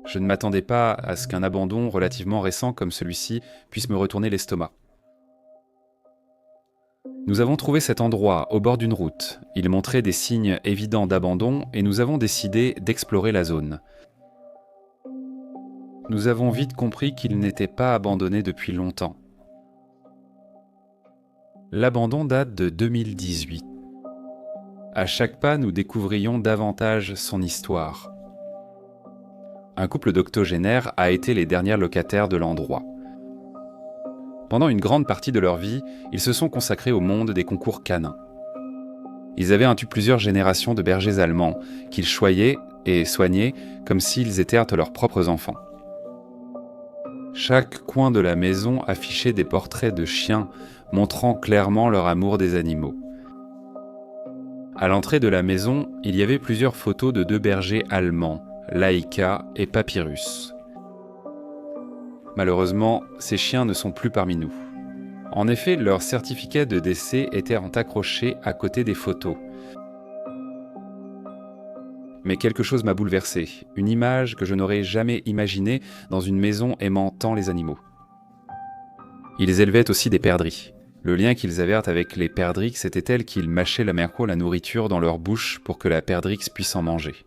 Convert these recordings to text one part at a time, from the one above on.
Je ne m'attendais pas à ce qu'un abandon relativement récent comme celui-ci puisse me retourner l'estomac. Nous avons trouvé cet endroit au bord d'une route. Il montrait des signes évidents d'abandon et nous avons décidé d'explorer la zone. Nous avons vite compris qu'il n'était pas abandonné depuis longtemps. L'abandon date de 2018. À chaque pas, nous découvrions davantage son histoire. Un couple d'octogénaires a été les derniers locataires de l'endroit. Pendant une grande partie de leur vie, ils se sont consacrés au monde des concours canins. Ils avaient plusieurs générations de bergers allemands, qu'ils choyaient et soignaient comme s'ils étaient leurs propres enfants. Chaque coin de la maison affichait des portraits de chiens, montrant clairement leur amour des animaux. À l'entrée de la maison, il y avait plusieurs photos de deux bergers allemands, Laïka et Papyrus. Malheureusement, ces chiens ne sont plus parmi nous. En effet, leurs certificats de décès étaient accrochés à côté des photos. Mais quelque chose m'a bouleversé, une image que je n'aurais jamais imaginée dans une maison aimant tant les animaux. Ils élevaient aussi des perdrix. Le lien qu'ils avaient avec les perdrix, c'était tel qu'ils mâchaient la nourriture dans leur bouche pour que la perdrix puisse en manger.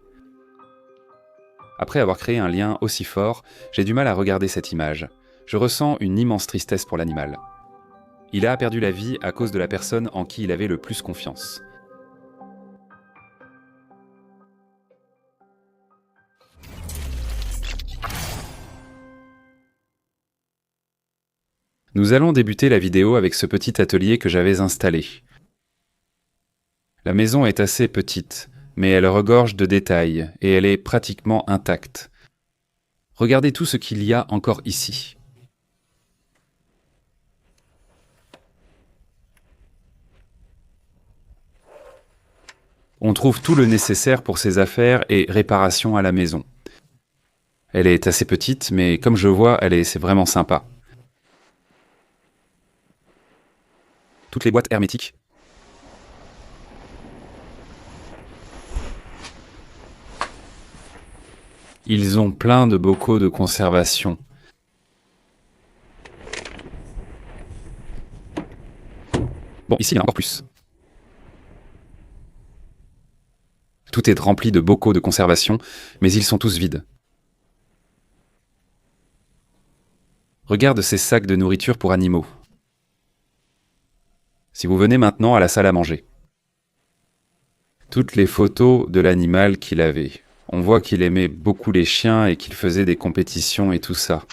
Après avoir créé un lien aussi fort, j'ai du mal à regarder cette image. Je ressens une immense tristesse pour l'animal. Il a perdu la vie à cause de la personne en qui il avait le plus confiance. Nous allons débuter la vidéo avec ce petit atelier que j'avais installé. La maison est assez petite, mais elle regorge de détails et elle est pratiquement intacte. Regardez tout ce qu'il y a encore ici. On trouve tout le nécessaire pour ses affaires et réparations à la maison. Elle est assez petite, mais comme je vois, c'est vraiment sympa. Toutes les boîtes hermétiques. Ils ont plein de bocaux de conservation. Bon, ici, il y en a encore plus. Tout est rempli de bocaux de conservation, mais ils sont tous vides. Regarde ces sacs de nourriture pour animaux. Si vous venez maintenant à la salle à manger. Toutes les photos de l'animal qu'il avait. On voit qu'il aimait beaucoup les chiens et qu'il faisait des compétitions et tout ça.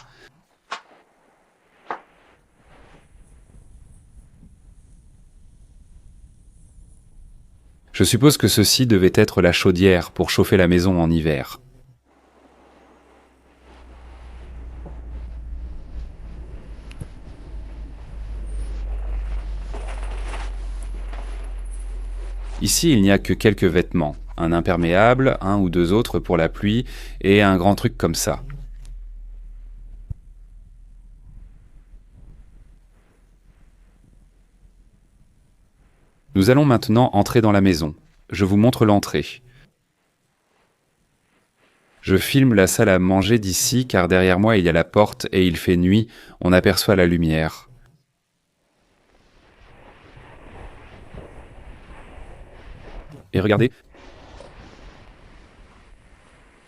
Je suppose que ceci devait être la chaudière pour chauffer la maison en hiver. Ici, il n'y a que quelques vêtements, un imperméable, un ou deux autres pour la pluie, et un grand truc comme ça. Nous allons maintenant entrer dans la maison. Je vous montre l'entrée. Je filme la salle à manger d'ici car derrière moi il y a la porte et il fait nuit, on aperçoit la lumière. Et regardez,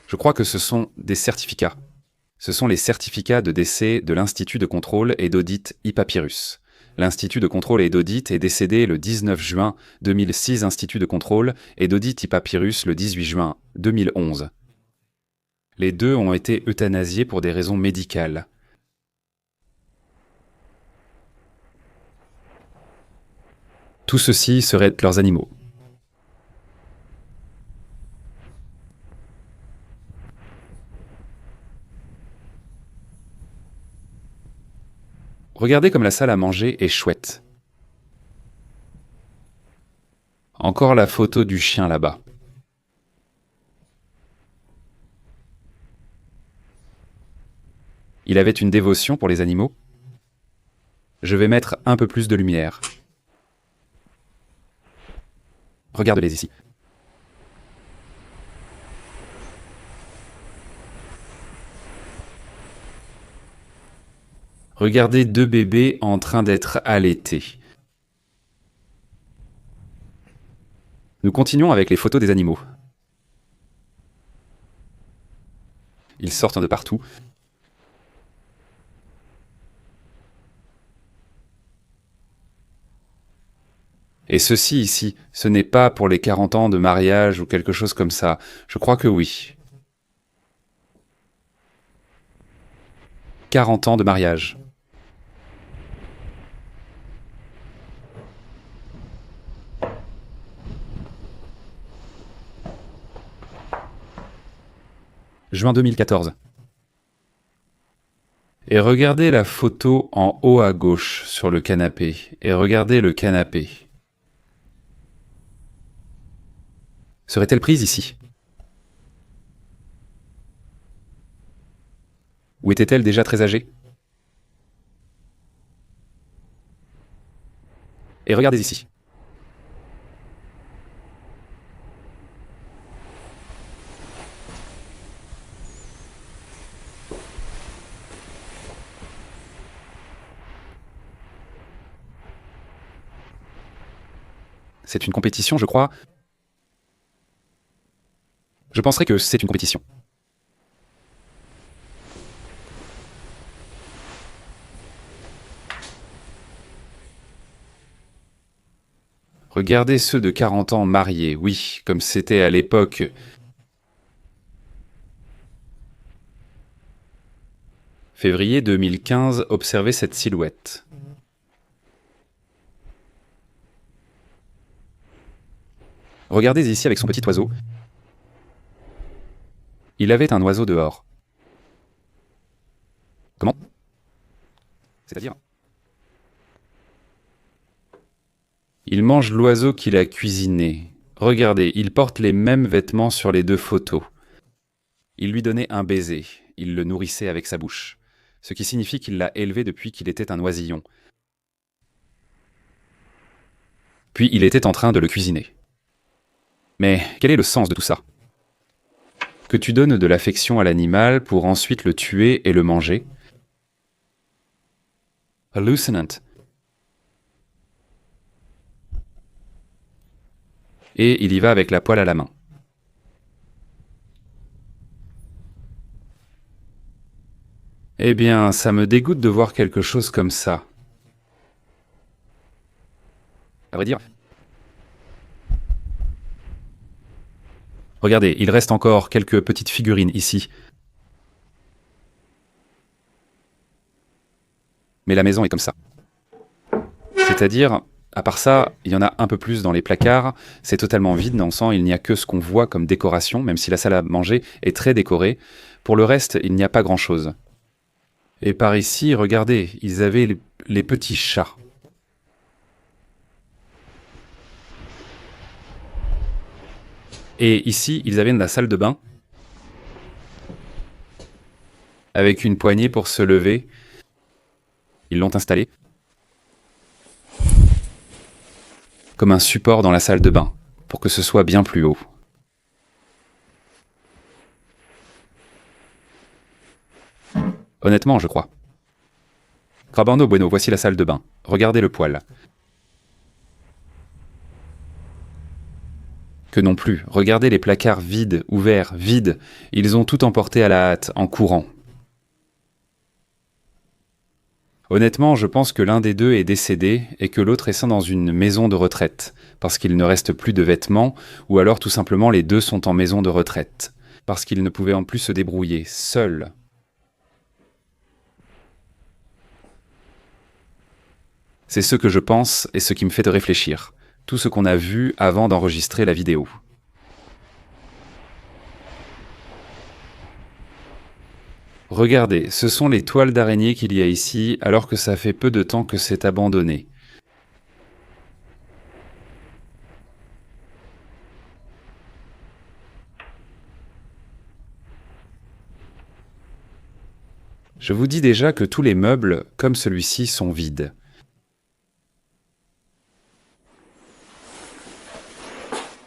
je crois que ce sont des certificats. Ce sont les certificats de décès de l'Institut de contrôle et d'audit Ipapyrus. L'Institut de contrôle et d'audit est décédé le 19 juin 2006, Institut de contrôle et d'audit Ipapyrus le 18 juin 2011. Les deux ont été euthanasiés pour des raisons médicales. Tout ceci seraient leurs animaux. Regardez comme la salle à manger est chouette. Encore la photo du chien là-bas. Il avait une dévotion pour les animaux. Je vais mettre un peu plus de lumière. Regarde-les ici. Regardez deux bébés en train d'être allaités. Nous continuons avec les photos des animaux. Ils sortent de partout. Et ceci ici, ce n'est pas pour les 40 ans de mariage ou quelque chose comme ça. Je crois que oui. 40 ans de mariage. Juin 2014. Et regardez la photo en haut à gauche sur le canapé. Et regardez le canapé. Serait-elle prise ici? Ou était-elle déjà très âgée? Et regardez ici. C'est une compétition, je crois. Je penserais que c'est une compétition. Regardez ceux de 40 ans mariés, oui, comme c'était à l'époque. Février 2015, observez cette silhouette. Regardez ici avec son petit oiseau. Il avait un oiseau dehors. Comment? C'est-à-dire? Il mange l'oiseau qu'il a cuisiné. Regardez, il porte les mêmes vêtements sur les deux photos. Il lui donnait un baiser. Il le nourrissait avec sa bouche. Ce qui signifie qu'il l'a élevé depuis qu'il était un oisillon. Puis il était en train de le cuisiner. Mais quel est le sens de tout ça? Que tu donnes de l'affection à l'animal pour ensuite le tuer et le manger? Hallucinant. Et il y va avec la poêle à la main. Eh bien, ça me dégoûte de voir quelque chose comme ça. À vrai dire. Regardez, il reste encore quelques petites figurines ici. Mais la maison est comme ça. C'est-à-dire, à part ça, il y en a un peu plus dans les placards. C'est totalement vide, dans le sens il n'y a que ce qu'on voit comme décoration, même si la salle à manger est très décorée. Pour le reste, il n'y a pas grand-chose. Et par ici, regardez, ils avaient les petits chats. Et ici, ils avaient la salle de bain, avec une poignée pour se lever. Ils l'ont installée comme un support dans la salle de bain, pour que ce soit bien plus haut. Honnêtement, je crois. Crabando bueno, voici la salle de bain. Regardez le poêle. Que non plus. Regardez les placards vides, ouverts, vides. Ils ont tout emporté à la hâte, en courant. Honnêtement, je pense que l'un des deux est décédé et que l'autre est dans une maison de retraite, parce qu'il ne reste plus de vêtements, ou alors tout simplement les deux sont en maison de retraite, parce qu'ils ne pouvaient en plus se débrouiller, seuls. C'est ce que je pense et ce qui me fait réfléchir. Tout ce qu'on a vu avant d'enregistrer la vidéo. Regardez, ce sont les toiles d'araignée qu'il y a ici, alors que ça fait peu de temps que c'est abandonné. Je vous dis déjà que tous les meubles, comme celui-ci, sont vides.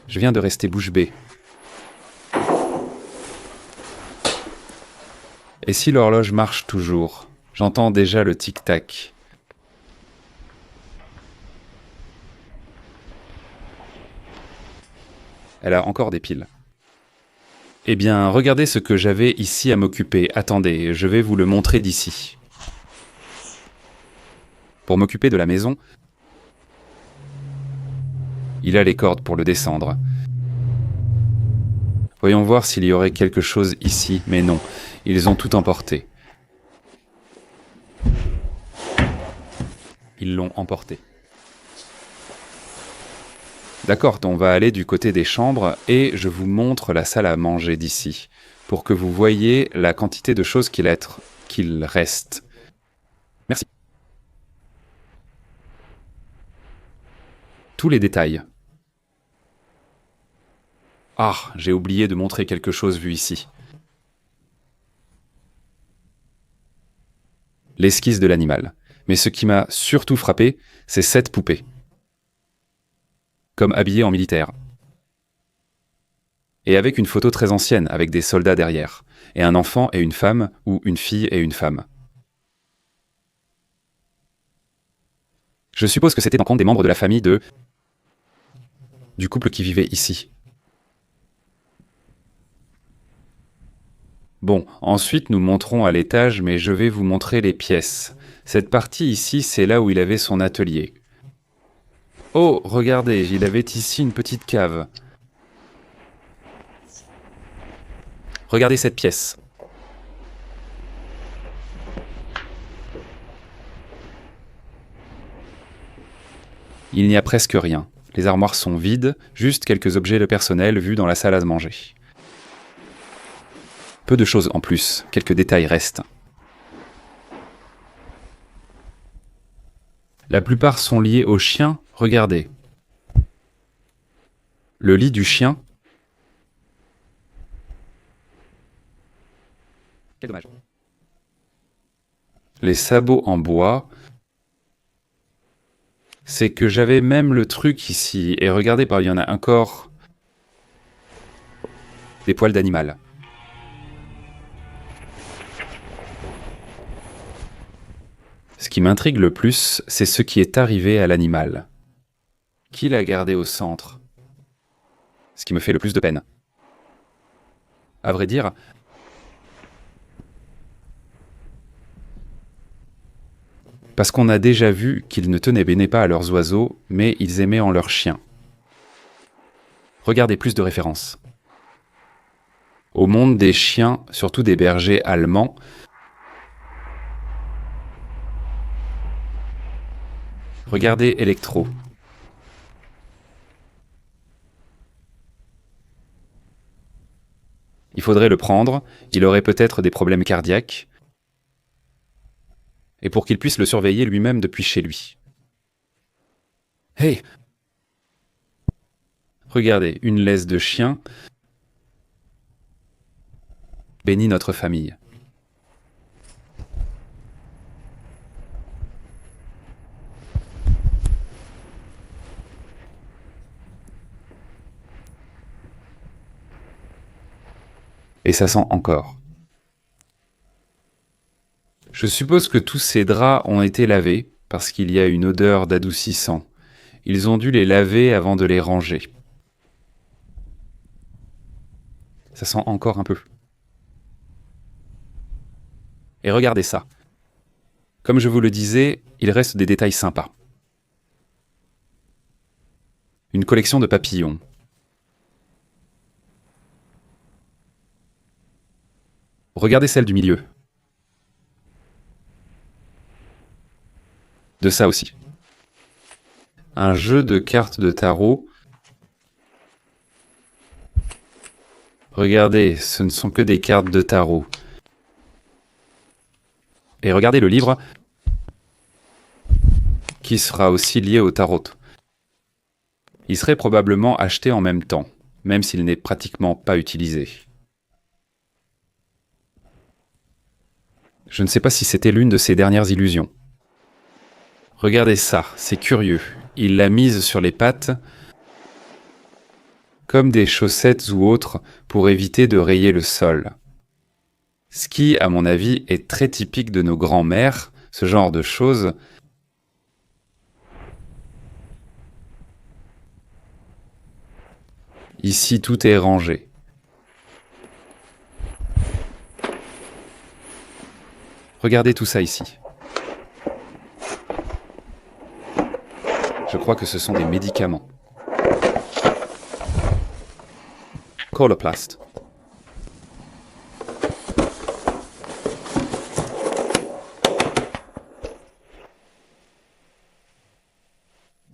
Je viens de rester bouche bée. Et si l'horloge marche toujours? J'entends déjà le tic-tac. Elle a encore des piles. Eh bien, regardez ce que j'avais ici à m'occuper. Attendez, je vais vous le montrer d'ici. Pour m'occuper de la maison, il a les cordes pour le descendre. Voyons voir s'il y aurait quelque chose ici, mais non, ils ont tout emporté. Ils l'ont emporté. D'accord, on va aller du côté des chambres et je vous montre la salle à manger d'ici, pour que vous voyez la quantité de choses qu'il reste. Merci. Tous les détails. Ah, j'ai oublié de montrer quelque chose vu ici. L'esquisse de l'animal. Mais ce qui m'a surtout frappé, c'est cette poupée. Comme habillée en militaire. Et avec une photo très ancienne, avec des soldats derrière. Et un enfant et une femme, ou une fille et une femme. Je suppose que c'était en compte des membres de la famille du couple qui vivait ici. Bon, ensuite nous monterons à l'étage, mais je vais vous montrer les pièces. Cette partie ici, c'est là où il avait son atelier. Oh, regardez, il avait ici une petite cave. Regardez cette pièce. Il n'y a presque rien. Les armoires sont vides, juste quelques objets de personnel vus dans la salle à manger. Peu de choses en plus, quelques détails restent. La plupart sont liés au chien, regardez. Le lit du chien. Quel dommage. Les sabots en bois. C'est que j'avais même le truc ici, et regardez, il y en a encore. Des poils d'animal. Ce qui m'intrigue le plus, c'est ce qui est arrivé à l'animal. Qui l'a gardé au centre? Ce qui me fait le plus de peine. À vrai dire, parce qu'on a déjà vu qu'ils ne tenaient pas à leurs oiseaux, mais ils aimaient en leurs chiens. Regardez plus de références. Au monde des chiens, surtout des bergers allemands, regardez Electro. Il faudrait le prendre, il aurait peut-être des problèmes cardiaques, et pour qu'il puisse le surveiller lui-même depuis chez lui. Hey! Regardez, une laisse de chien bénit notre famille. Et ça sent encore. Je suppose que tous ces draps ont été lavés, parce qu'il y a une odeur d'adoucissant. Ils ont dû les laver avant de les ranger. Ça sent encore un peu. Et regardez ça. Comme je vous le disais, il reste des détails sympas. Une collection de papillons. Regardez celle du milieu. De ça aussi. Un jeu de cartes de tarot. Regardez, ce ne sont que des cartes de tarot. Et regardez le livre qui sera aussi lié au tarot. Il serait probablement acheté en même temps, même s'il n'est pratiquement pas utilisé. Je ne sais pas si c'était l'une de ses dernières illusions. Regardez ça, c'est curieux. Il l'a mise sur les pattes, comme des chaussettes ou autres, pour éviter de rayer le sol. Ce qui, à mon avis, est très typique de nos grands-mères, ce genre de choses. Ici, tout est rangé. Regardez tout ça ici. Je crois que ce sont des médicaments. Coloplast.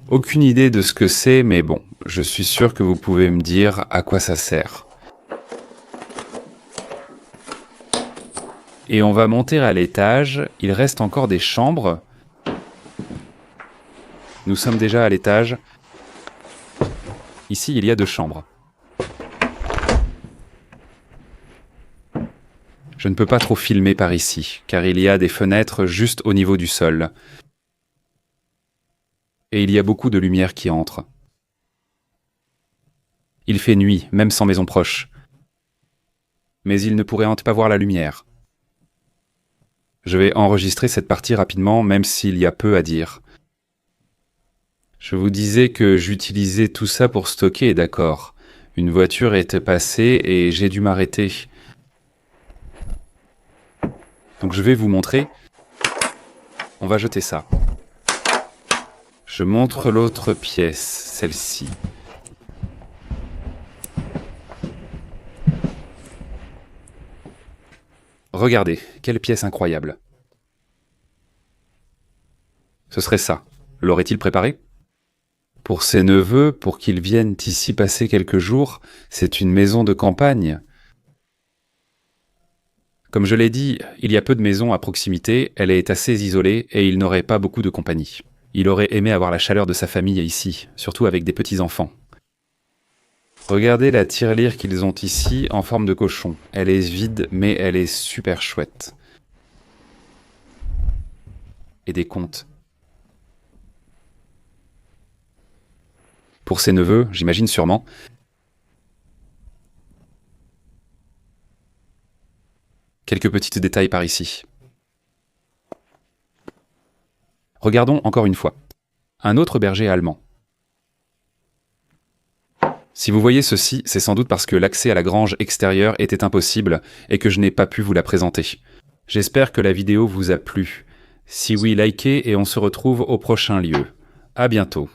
Aucune idée de ce que c'est, mais bon, je suis sûr que vous pouvez me dire à quoi ça sert. Et on va monter à l'étage, il reste encore des chambres. Nous sommes déjà à l'étage. Ici, il y a 2 chambres. Je ne peux pas trop filmer par ici, car il y a des fenêtres juste au niveau du sol. Et il y a beaucoup de lumière qui entre. Il fait nuit, même sans maison proche. Mais il ne pourrait pas voir la lumière. Je vais enregistrer cette partie rapidement, même s'il y a peu à dire. Je vous disais que j'utilisais tout ça pour stocker, d'accord. Une voiture était passée et j'ai dû m'arrêter. Donc je vais vous montrer. On va jeter ça. Je montre l'autre pièce, celle-ci. Regardez, quelle pièce incroyable. Ce serait ça. L'aurait-il préparé ? Pour ses neveux, pour qu'ils viennent ici passer quelques jours, c'est une maison de campagne. Comme je l'ai dit, il y a peu de maisons à proximité, elle est assez isolée et il n'aurait pas beaucoup de compagnie. Il aurait aimé avoir la chaleur de sa famille ici, surtout avec des petits-enfants. Regardez la tirelire qu'ils ont ici en forme de cochon. Elle est vide, mais elle est super chouette. Et des contes. Pour ses neveux, j'imagine sûrement. Quelques petits détails par ici. Regardons encore une fois. Un autre berger allemand. Si vous voyez ceci, c'est sans doute parce que l'accès à la grange extérieure était impossible et que je n'ai pas pu vous la présenter. J'espère que la vidéo vous a plu. Si oui, likez et on se retrouve au prochain lieu. À bientôt.